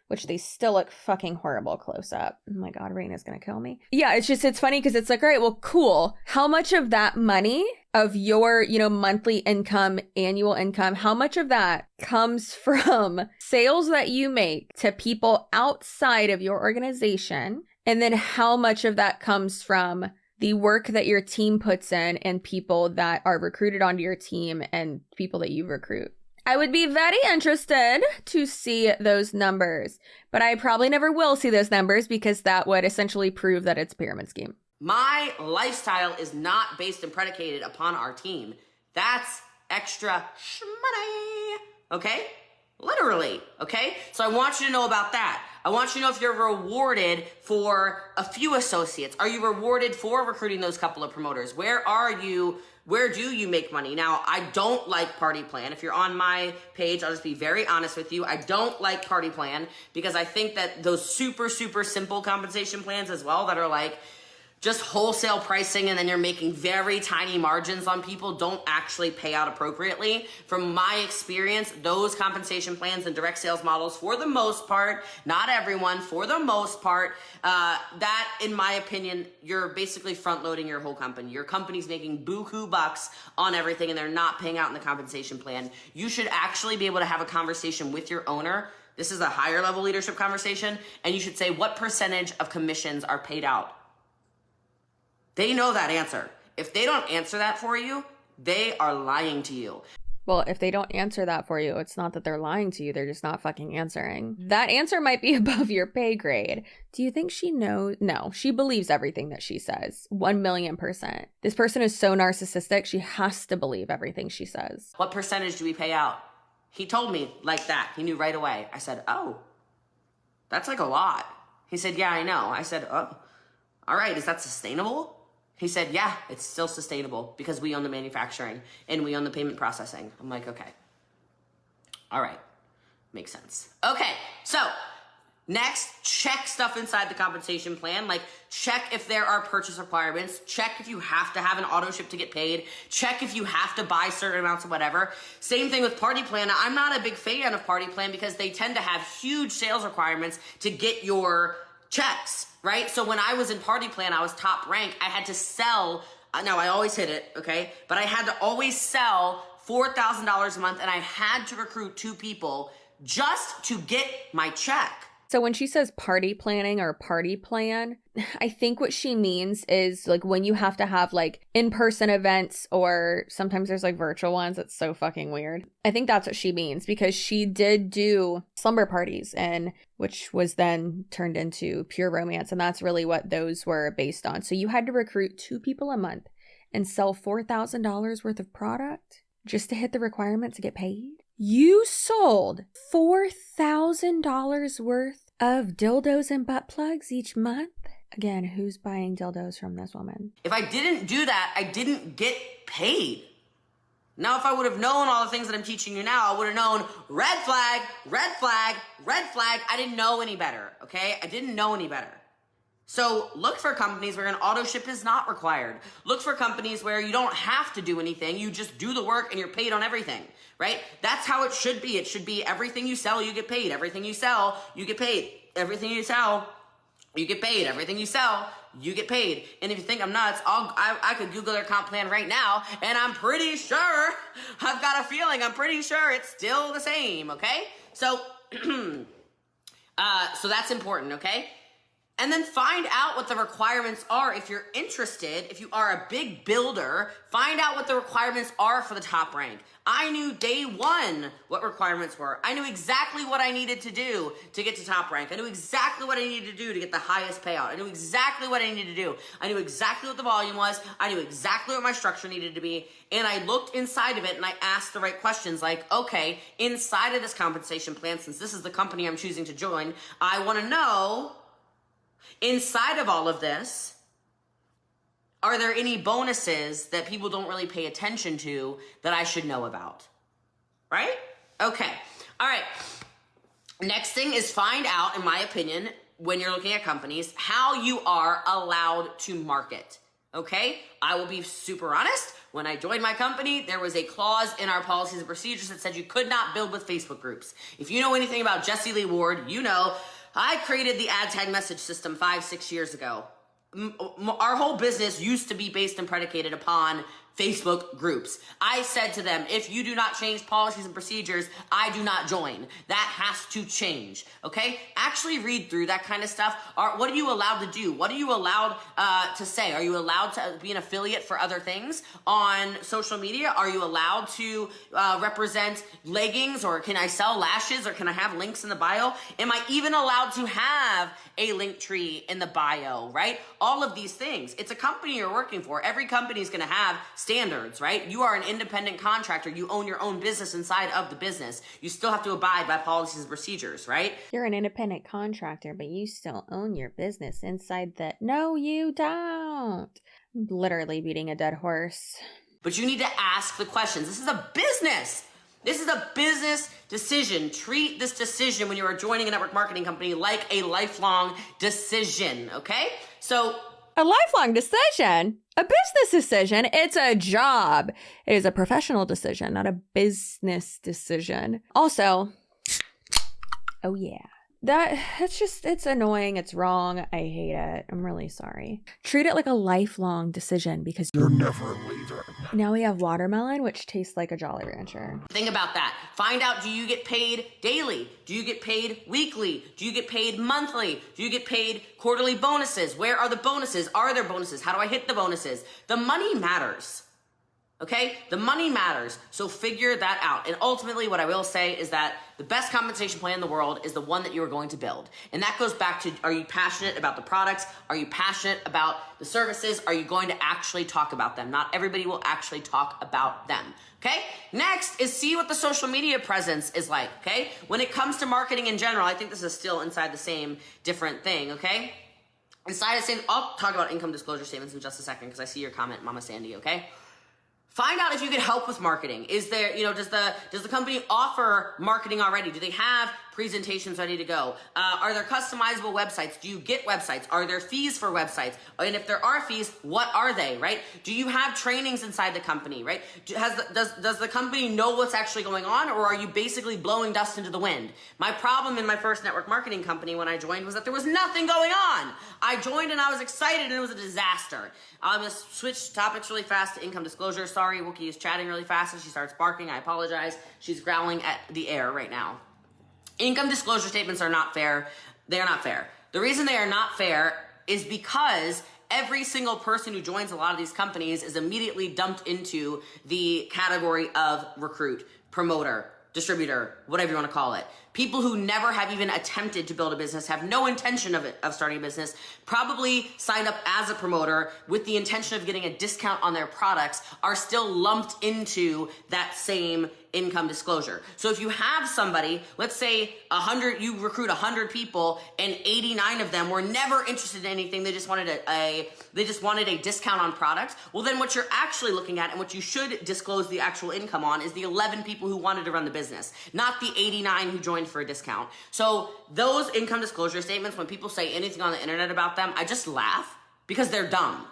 Which they still look fucking horrible close up. Oh my God, Raina's gonna kill me. Yeah, it's funny because it's like, all right, well, cool. How much of that money of your, monthly income, annual income, how much of that comes from sales that you make to people outside of your organization? And then how much of that comes from the work that your team puts in and people that are recruited onto your team and people that you recruit? I would be very interested to see those numbers, but I probably never will see those numbers because that would essentially prove that it's a pyramid scheme. My lifestyle is not based and predicated upon our team. That's extra shmoney, okay? Literally, okay? So I want you to know about that. I want you to know if you're rewarded for a few associates. Are you rewarded for recruiting those couple of promoters? Where do you make money? Now, I don't like Party Plan. If you're on my page, I'll just be very honest with you. I don't like Party Plan because I think that those super, super simple compensation plans as well that are like just wholesale pricing and then you're making very tiny margins on people don't actually pay out appropriately. From my experience, those compensation plans and direct sales models, for the most part, not everyone, for the most part, that, in my opinion, you're basically front loading your whole company. Your company's making buku bucks on everything and they're not paying out in the compensation plan. You should actually be able to have a conversation with your owner. This is a higher level leadership conversation. And you should say, what percentage of commissions are paid out? They know that answer. If they don't answer that for you, they are lying to you. Well, if they don't answer that for you, it's not that they're lying to you. They're just not fucking answering. That answer might be above your pay grade. Do you think she knows? No, she believes everything that she says. 1,000,000%. This person is so narcissistic. She has to believe everything she says. What percentage do we pay out? He told me like that. He knew right away. I said, oh, that's like a lot. He said, yeah, I know. I said, oh, all right. Is that sustainable? He said, yeah, it's still sustainable because we own the manufacturing and we own the payment processing. I'm like, okay. All right. Makes sense. Okay. So next, check stuff inside the compensation plan. Like check if there are purchase requirements. Check if you have to have an auto ship to get paid. Check if you have to buy certain amounts of whatever. Same thing with Party Plan. I'm not a big fan of Party Plan because they tend to have huge sales requirements to get your checks, right? So when I was in Party Plan, I was top rank. I had to sell, now I always hit it, okay? But I had to always sell $4,000 a month and I had to recruit 2 people just to get my check. So when she says party planning or party plan, I think what she means is like when you have to have like in-person events or sometimes there's like virtual ones. It's so fucking weird. I think that's what she means because she did do slumber parties and which was then turned into pure romance. And that's really what those were based on. So you had to recruit 2 people a month and sell $4,000 worth of product just to hit the requirement to get paid. You sold $4,000 worth of dildos and butt plugs each month? Again, who's buying dildos from this woman? If I didn't do that, I didn't get paid. Now, if I would have known all the things that I'm teaching you now, I would have known red flag, red flag, red flag. I didn't know any better, okay? I didn't know any better. So look for companies where an auto ship is not required. Look for companies where you don't have to do anything. You just do the work and you're paid on everything, right? That's how it should be. It should be everything you sell, you get paid. Everything you sell, you get paid. Everything you sell, you get paid. Everything you sell, you get paid. And if you think I'm nuts, I could Google their comp plan right now and I'm pretty sure, I've got a feeling, I'm pretty sure it's still the same, okay? So, so that's important, okay? And then find out what the requirements are. If you're interested, if you are a big builder, find out what the requirements are for the top rank. I knew day one what requirements were. I knew exactly what I needed to do to get to top rank. I knew exactly what I needed to do to get the highest payout. I knew exactly what I needed to do. I knew exactly what the volume was. I knew exactly what my structure needed to be. And I looked inside of it and I asked the right questions like, okay, inside of this compensation plan, since this is the company I'm choosing to join, I want to know, inside of all of this, are there any bonuses that people don't really pay attention to that I should know about? Right? Okay. All right. Next thing is find out, in my opinion, when you're looking at companies, how you are allowed to market. Okay, I will be super honest. When I joined my company, there was a clause in our policies and procedures that said you could not build with Facebook groups. If you know anything about Jesse Lee Ward, you know I created the ad tag message system 5-6 years ago. Our whole business used to be based and predicated upon Facebook groups. I said to them, if you do not change policies and procedures, I do not join. That has to change, okay? Actually read through that kind of stuff. What are you allowed to do? What are you allowed to say? Are you allowed to be an affiliate for other things on social media? Are you allowed to represent leggings, or can I sell lashes, or can I have links in the bio? Am I even allowed to have a link tree in the bio, right? All of these things. It's a company you're working for. Every company is going to have standards, right? You are an independent contractor. You own your own business inside of the business. You still have to abide by policies and procedures, right? You're an independent contractor, but you still own your business inside that. No, you don't. I'm literally beating a dead horse. But you need to ask the questions. This is a business. This is a business decision. Treat this decision when you are joining a network marketing company like a lifelong decision, okay? So a lifelong decision, a business decision, it's a job. It is a professional decision, not a business decision. Also, oh yeah, it's annoying. It's wrong. I hate it. I'm really sorry. Treat it like a lifelong decision because you're never leaving. Now we have watermelon, which tastes like a Jolly Rancher. Think about that. Find out, do you get paid daily? Do you get paid weekly? Do you get paid monthly? Do you get paid quarterly bonuses? Where are the bonuses? Are there bonuses? How do I hit the bonuses? The money matters. Okay? The money matters. So figure that out. And ultimately, what I will say is that the best compensation plan in the world is the one that you are going to build. And that goes back to, are you passionate about the products? Are you passionate about the services? Are you going to actually talk about them? Not everybody will actually talk about them. Okay? Next is see what the social media presence is like. Okay? When it comes to marketing in general, I think this is still inside the same different thing. Okay? Inside the same, I'll talk about income disclosure statements in just a second because I see your comment, Mama Sandy. Okay? Find out if you get help with marketing. Is there, does the company offer marketing already? Do they have presentations ready to go? Are there customizable websites? Do you get websites? Are there fees for websites? And if there are fees, what are they, right? Do you have trainings inside the company, right? Does the company know what's actually going on, or are you basically blowing dust into the wind? My problem in my first network marketing company when I joined was that there was nothing going on. I joined and I was excited and it was a disaster. I'm going to switch topics really fast to income disclosure. Sorry, Wookie is chatting really fast and she starts barking. I apologize. She's growling at the air right now. Income disclosure statements are not fair. They are not fair. The reason they are not fair is because every single person who joins a lot of these companies is immediately dumped into the category of recruit, promoter, distributor, whatever you want to call it. People who never have even attempted to build a business, have no intention of starting a business, probably signed up as a promoter with the intention of getting a discount on their products, are still lumped into that same income disclosure. So if you have somebody, let's say you recruit 100 people and 89 of them were never interested in anything, they just wanted a discount on products, well then what you're actually looking at and what you should disclose the actual income on is the 11 people who wanted to run the business, not the 89 who joined for a discount. So those income disclosure statements, when people say anything on the internet about them, I just laugh because they're dumb.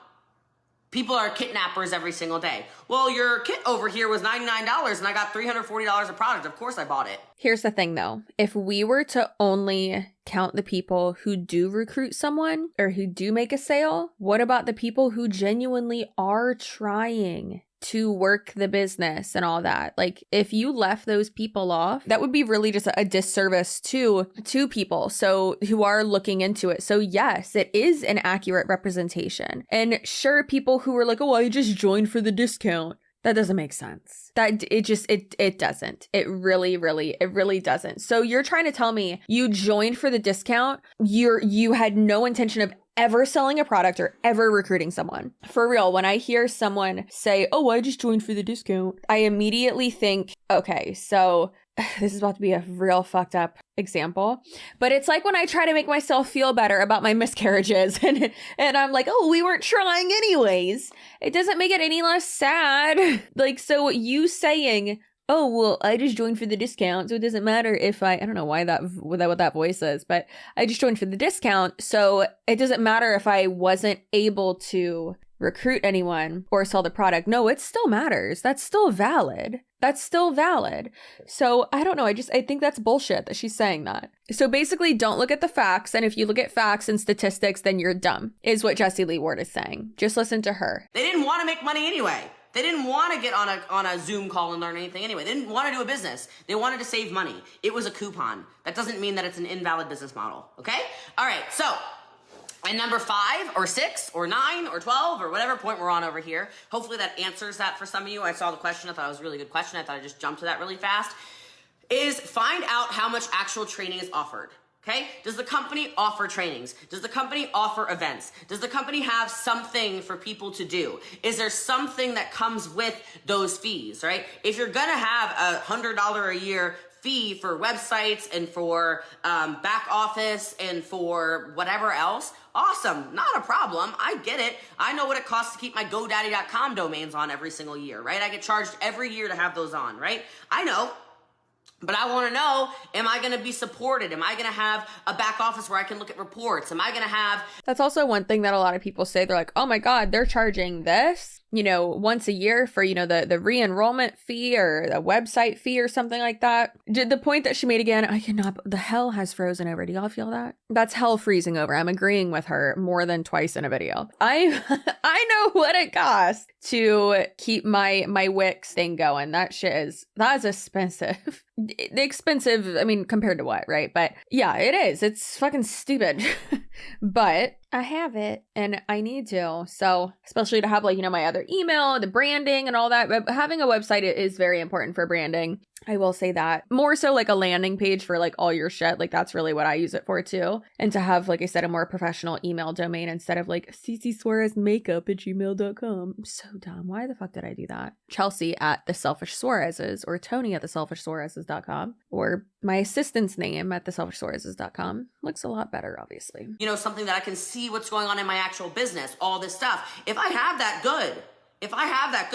People are kidnappers every single day. Well, your kit over here was $99 and I got $340 of product. Of course I bought it. Here's the thing though. If we were to only count the people who do recruit someone or who do make a sale, what about the people who genuinely are trying to work the business and all that? Like, if you left those people off, that would be really just a disservice to people who are looking into it. So yes, it is an accurate representation. And sure, people who are like, oh, I just joined for the discount. That doesn't make sense. It doesn't. It really doesn't. So you're trying to tell me you joined for the discount. You had no intention of ever selling a product or ever recruiting someone. For real, when I hear someone say, oh, I just joined for the discount, I immediately think, okay, so this is about to be a real fucked up example, but it's like when I try to make myself feel better about my miscarriages and I'm like, oh, we weren't trying anyways. It doesn't make it any less sad. Like, so you saying, oh, well, I just joined for the discount, so it doesn't matter if I don't know what that voice is, but I just joined for the discount, so it doesn't matter if I wasn't able to recruit anyone or sell the product. No, it still matters. That's still valid. That's still valid. So I don't know. I think that's bullshit that she's saying that. So basically, don't look at the facts. And if you look at facts and statistics, then you're dumb, is what Jessie Lee Ward is saying. Just listen to her. They didn't want to make money anyway. They didn't want to get on a Zoom call and learn anything anyway. They didn't want to do a business. They wanted to save money. It was a coupon. That doesn't mean that it's an invalid business model. Okay? All right. So, and number 5 or 6 or 9 or 12 or whatever point we're on over here, hopefully that answers that for some of you. I saw the question. I thought it was a really good question. I thought I'd just jump to that really fast. Is find out how much actual training is offered. Okay? Does the company offer trainings? Does the company offer events? Does the company have something for people to do? Is there something that comes with those fees, right? If you're gonna have $100 a year fee for websites and for back office and for whatever else, awesome, not a problem. I get it. I know what it costs to keep my GoDaddy.com domains on every single year, right? I get charged every year to have those on, right? I know. But I want to know, am I going to be supported? Am I going to have a back office where I can look at reports? Am I going to have... That's also one thing that a lot of people say. They're like, oh my God, they're charging this, once a year for, the re-enrollment fee or the website fee or something like that. The point that she made again, I cannot, the hell has frozen over. Do y'all feel that? That's hell freezing over. I'm agreeing with her more than twice in a video. I know what it costs to keep my Wix thing going. That is expensive. Expensive, compared to what, right? But yeah, it is. It's fucking stupid. But I have it and I need to. So especially to have my other email, the branding and all that. But having a website is very important for branding. I will say that. More so like a landing page for all your shit. That's really what I use it for too. And to have, like I said, a more professional email domain instead of CCsuarezmakeup@gmail.com. I'm so dumb. Why the fuck did I do that? Chelsea at the Selfish Suarez's or Tony at the selfishsuarez's.com or my assistant's name at the selfishsuarez's.com. Looks a lot better, obviously. Something that I can see what's going on in my actual business, all this stuff. If I have that good,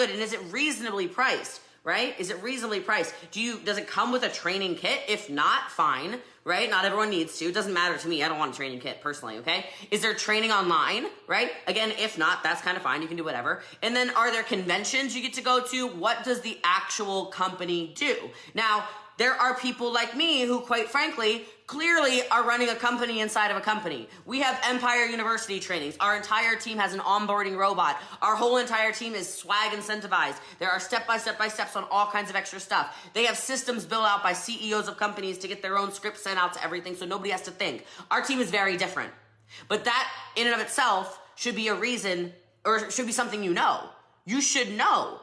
and is it reasonably priced? Right? Is it reasonably priced? Does it come with a training kit? If not, fine, right? Not everyone needs to. It doesn't matter to me. I don't want a training kit personally, okay? Is there training online, right? Again, if not, that's kind of fine. You can do whatever. And then are there conventions you get to go to? What does the actual company do? Now, there are people like me who, quite frankly, clearly are running a company inside of a company. We have Empire University trainings. Our entire team has an onboarding robot. Our whole entire team is swag incentivized. There are step-by-steps on all kinds of extra stuff. They have systems built out by CEOs of companies to get their own scripts sent out to everything so nobody has to think. Our team is very different. But that, in and of itself, should be a reason, or should be something you know. You should know.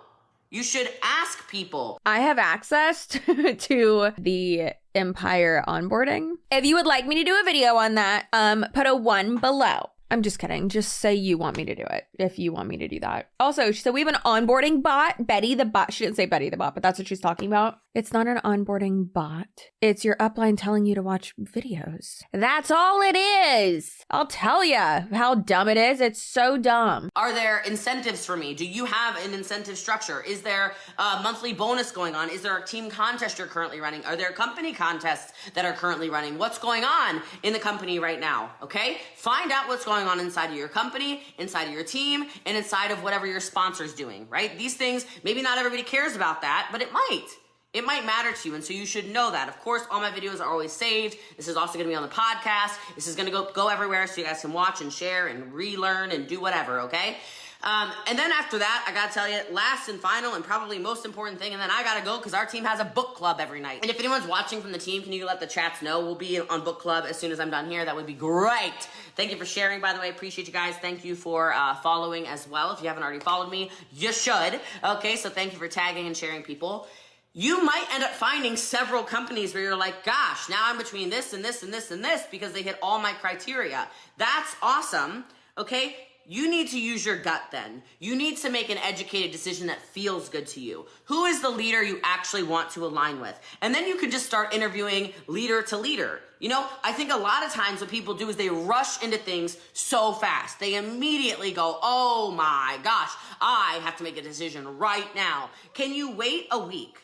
You should ask people. I have access to the Empire onboarding. If you would like me to do a video on that, put a 1 below. I'm just kidding. Just say you want me to do it if you want me to do that. Also, so we have an onboarding bot. Betty the bot. She didn't say Betty the bot, but that's what she's talking about. It's not an onboarding bot. It's your upline telling you to watch videos. That's all it is. I'll tell you how dumb it is. It's so dumb. Are there incentives for me? Do you have an incentive structure? Is there a monthly bonus going on? Is there a team contest you're currently running? Are there company contests that are currently running? What's going on in the company right now? Okay? Find out what's going on inside of your company, inside of your team, and inside of whatever your sponsor's doing, right? These things, maybe not everybody cares about that, but it might. It might matter to you, and so you should know that. Of course, all my videos are always saved. This is also going to be on the podcast. This is going to go everywhere so you guys can watch and share and relearn and do whatever, okay? And then after that, I gotta tell you, last and final and probably most important thing, and then I gotta go because our team has a book club every night. And if anyone's watching from the team, can you let the chats know? We'll be on book club as soon as I'm done here. That would be great. Thank you for sharing, by the way. Appreciate you guys. Thank you for following as well. If you haven't already followed me, you should. Okay, so thank you for tagging and sharing people. You might end up finding several companies where you're like, gosh, now I'm between this and this and this and this because they hit all my criteria. That's awesome, okay? You need to use your gut then. You need to make an educated decision that feels good to you. Who is the leader you actually want to align with? And then you can just start interviewing leader to leader. I think a lot of times what people do is they rush into things so fast. They immediately go, oh my gosh, I have to make a decision right now. Can you wait a week?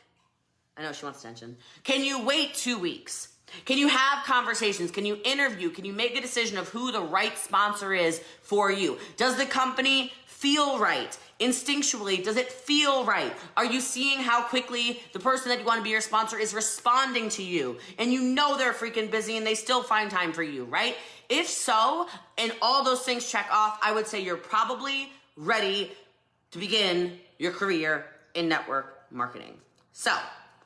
I know she wants attention. Can you wait 2 weeks? Can you have conversations? Can you interview? Can you make a decision of who the right sponsor is for you? Does the company feel right? Instinctually, does it feel right? Are you seeing how quickly the person that you want to be your sponsor is responding to you? And you know they're freaking busy and they still find time for you, right? If so, and all those things check off, I would say you're probably ready to begin your career in network marketing. So,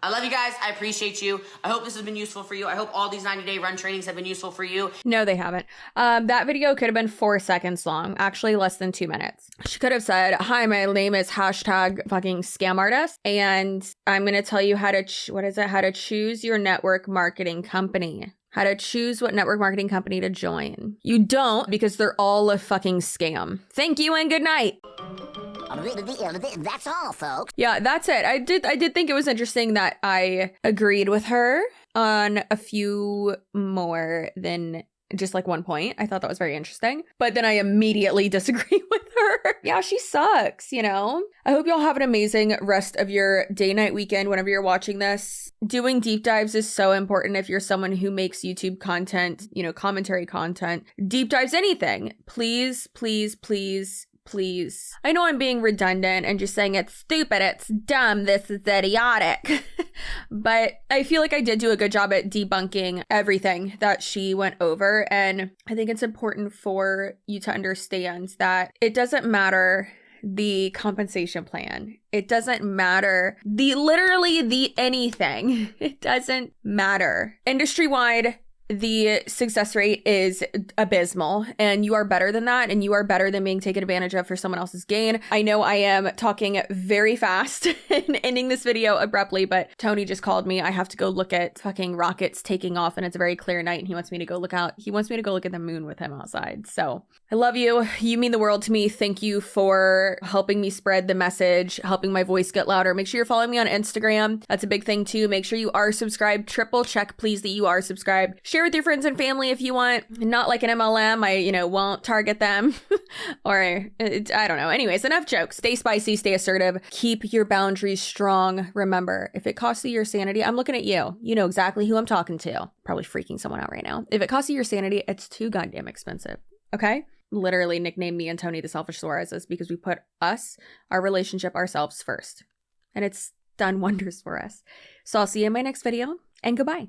I love you guys. I appreciate you. I hope this has been useful for you. I hope all these 90-day run trainings have been useful for you. No, they haven't. That video could have been 4 seconds long, actually less than 2 minutes. She could have said, hi, my name is hashtag fucking scam artist, and I'm going to tell you how to, how to choose your network marketing company. How to choose what network marketing company to join. You don't, because they're all a fucking scam. Thank you and good night. That's all, folks. Yeah, that's it. I did think it was interesting that I agreed with her on a few more than just like one point. I thought that was very interesting. But then I immediately disagree with her. Yeah, she sucks, you know? I hope y'all have an amazing rest of your day, night, weekend, whenever you're watching this. Doing deep dives is so important if you're someone who makes YouTube content, you know, commentary content. Deep dives, anything. Please, please, please. Please. I know I'm being redundant and just saying it's stupid, it's dumb, this is idiotic. But I feel like I did do a good job at debunking everything that she went over. And I think it's important for you to understand that it doesn't matter the compensation plan. It doesn't matter literally the anything. It doesn't matter. Industry-wide, the success rate is abysmal, and you are better than that, and you are better than being taken advantage of for someone else's gain. I know I am talking very fast and ending this video abruptly, but Tony just called me. I have to go look at fucking rockets taking off, and it's a very clear night, and he wants me to go look out. He wants me to go look at the moon with him outside. So I love you. You mean the world to me. Thank you for helping me spread the message, helping my voice get louder. Make sure you're following me on Instagram. That's a big thing too. Make sure you are subscribed. Triple check, please, that you are subscribed. Share with your friends and family if you want. Not like an MLM. I, won't target them or I don't know. Anyways, enough jokes. Stay spicy, stay assertive. Keep your boundaries strong. Remember, if it costs you your sanity, I'm looking at you. You know exactly who I'm talking to. Probably freaking someone out right now. If it costs you your sanity, it's too goddamn expensive. Okay? Literally nicknamed me and Tony the Selfish Suarez because we put us, our relationship, ourselves first. And it's done wonders for us. So I'll see you in my next video, and goodbye.